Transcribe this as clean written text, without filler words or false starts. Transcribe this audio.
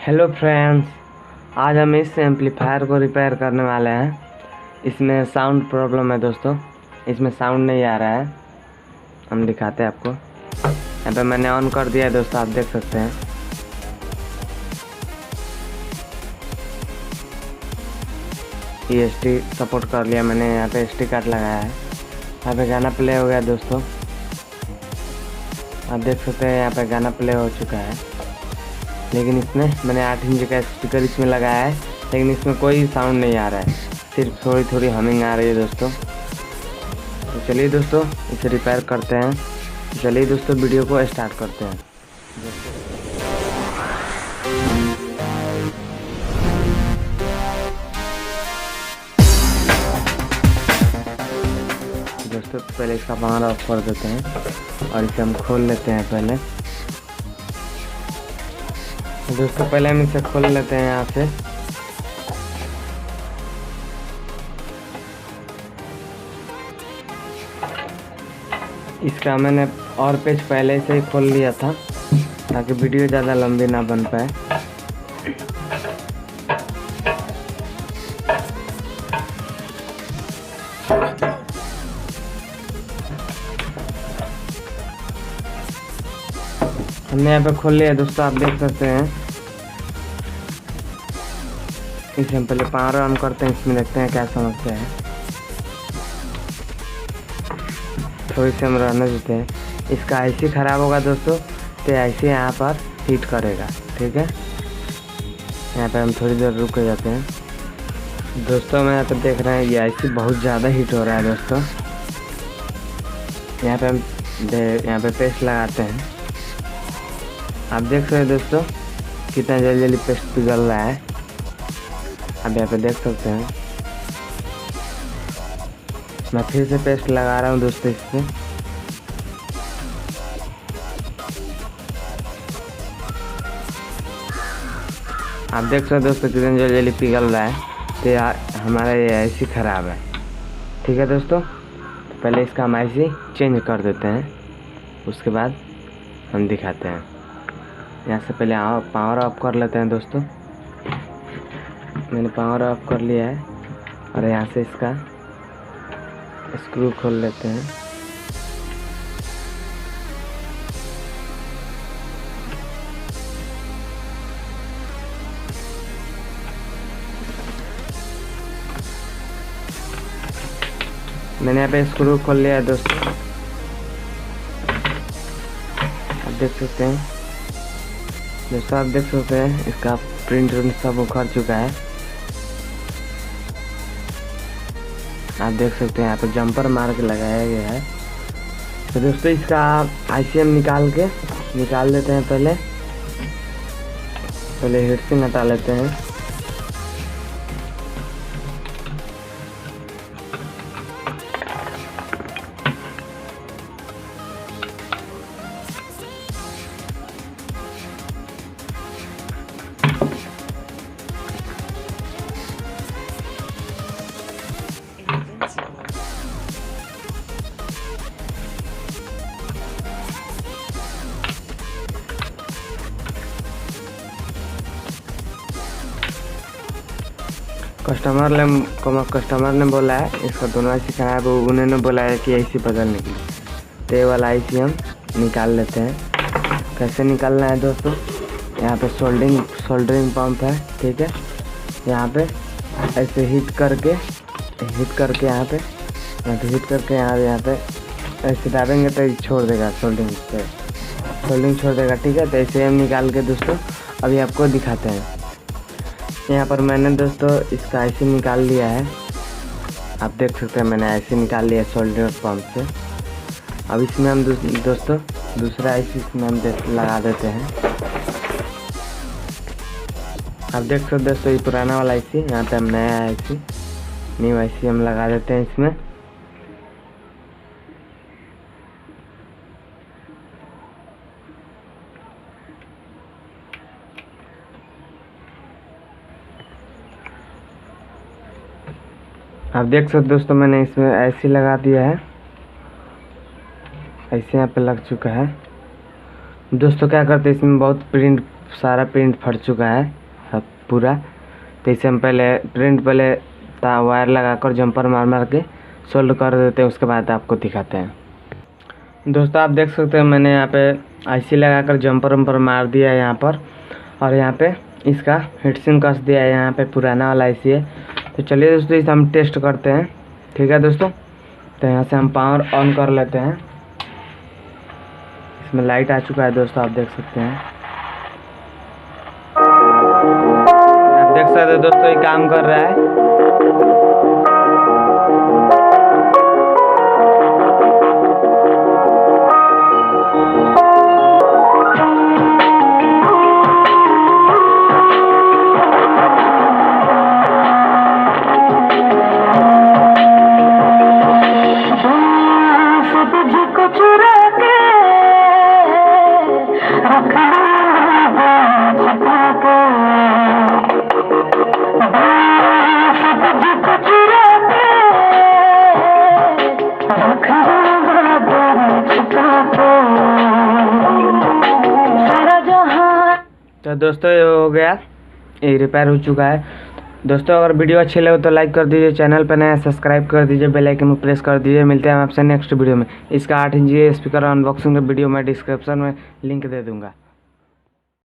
Hello friends, आज हम इस एम्पलीफायर को रिपेयर करने वाले हैं। इसमें साउंड प्रॉब्लम है दोस्तों, इसमें साउंड नहीं आ रहा है। हम दिखाते हैं आपको। यहाँ पे मैंने ऑन कर दिया है दोस्तों, आप देख सकते हैं। EST सपोर्ट कर लिया मैंने, यहाँ पे SD कार्ड लगाया है। यहाँ पे गाना प्ले हो गया दोस्तों, आप देख सकते हैं। यहाँ पे गाना प्ले हो चुका है, लेकिन इसमें मैंने 8 इंच का स्पीकर इसमें लगाया है, लेकिन इसमें कोई साउंड नहीं आ रहा है, सिर्फ थोड़ी थोड़ी हमिंग आ रही है दोस्तों। तो चलिए दोस्तों इसे रिपेयर करते हैं। चलिए दोस्तों वीडियो को स्टार्ट करते हैं। दोस्तों पहले इसका पावर ऑफ कर देते हैं और इसे हम खोल लेते हैं। पहले हम इसे खोल लेते हैं यहाँ से। इसका मैंने और पेज पहले से ही खोल लिया था ताकि वीडियो ज़्यादा लंबी ना बन पाए। हमने यहाँ पे खोल लिया दोस्तों, आप देख सकते हैं। इसे हम पहले पावर ऑन करते हैं, इसमें देखते हैं क्या समस्या है। थोड़ी सी हम रहने देते हैं। इसका IC ख़राब होगा दोस्तों, तो IC यहाँ पर हीट करेगा, ठीक है। यहाँ पे हम थोड़ी देर रुक जाते हैं दोस्तों। मैं यहाँ पे देख रहे हैं ये IC बहुत ज़्यादा हीट हो रहा है दोस्तों। यहाँ पे हम यहाँ पे पेस्ट लगाते हैं। आप देख सकते हैं दोस्तों कितना जल्दी जल्दी पेस्ट पिघल रहा है। आप यहाँ पे देख सकते हैं। मैं फिर से पेस्ट लगा रहा हूँ दोस्तों इससे। आप देख सकते हैं दोस्तों कितना जल्दी जल्दी पिघल रहा है। तो हमारा ये IC ख़राब है, ठीक है दोस्तों। तो पहले इसका हम IC चेंज कर देते हैं, उसके बाद हम दिखाते हैं। यहाँ से पहले पावर ऑफ कर लेते हैं दोस्तों। मैंने पावर ऑफ कर लिया है और यहाँ से इसका स्क्रू खोल लेते हैं। मैंने यहाँ पे स्क्रू खोल लिया है दोस्तों, आप देख सकते हैं। दोस्तों आप देख सकते हैं इसका प्रिंट सब उखड़ चुका है। आप देख सकते हैं यहाँ पे जंपर मार के लगाया गया है। तो दोस्तों इसका IC हम निकाल देते हैं। पहले हीट सिंक हटा लेते हैं। कस्टमर ने बोला है इसका दोनों IC खराब है। उन्होंने बोला है कि IC बदलने के लिए। तो ये वाला IC हम निकाल लेते हैं। कैसे निकालना है दोस्तों, यहाँ पे सोल्डरिंग पंप है, ठीक है। यहाँ पे ऐसे हीट करके यहाँ पे ऐसे डालेंगे तो छोड़ देगा, सोल्डरिंग छोड़ देगा, ठीक है। तो ऐसे हम निकाल के दोस्तों अभी आपको दिखाते हैं। यहाँ पर मैंने दोस्तों इसका IC निकाल लिया है। आप देख सकते हैं मैंने IC निकाल लिया सोल्डर पंप से। अब इसमें हम दोस्तों दूसरा IC इसमें हम लगा देते हैं। आप देख सकते हैं दोस्तों ये पुराना वाला IC, यहाँ पे हम न्यू IC हम लगा देते हैं इसमें। आप देख सकते दोस्तों मैंने इसमें IC लगा दिया है। IC यहाँ पे लग चुका है। दोस्तों क्या करते हैं, इसमें बहुत प्रिंट सारा प्रिंट फट चुका है सब पूरा। तो इसे हम पहले वायर लगाकर जंपर मार के सोल्ड कर देते हैं, उसके बाद आपको दिखाते हैं। दोस्तों आप देख सकते हैं मैंने यहाँ पे आईसी लगाकर जंपर मार दिया है यहाँ पर, और यहाँ पे इसका हीटसिंक कस दिया है। यहाँ पे पुराना वाला आईसी है। तो चलिए दोस्तों इसे हम टेस्ट करते हैं, ठीक है दोस्तों। तो यहाँ से हम पावर ऑन कर लेते हैं। इसमें लाइट आ चुका है दोस्तों, आप देख सकते हैं। आप देख सकते हैं दोस्तों ये काम कर रहा है। तो दोस्तों ये हो गया, ये रिपेयर हो चुका है। दोस्तों अगर वीडियो अच्छी लगे तो लाइक कर दीजिए, चैनल पर नया सब्सक्राइब कर दीजिए, बेल आइकन में प्रेस कर दीजिए। मिलते हैं आपसे नेक्स्ट वीडियो में। इसका 8 इंच स्पीकर अनबॉक्सिंग का वीडियो मैं डिस्क्रिप्शन में लिंक दे दूँगा।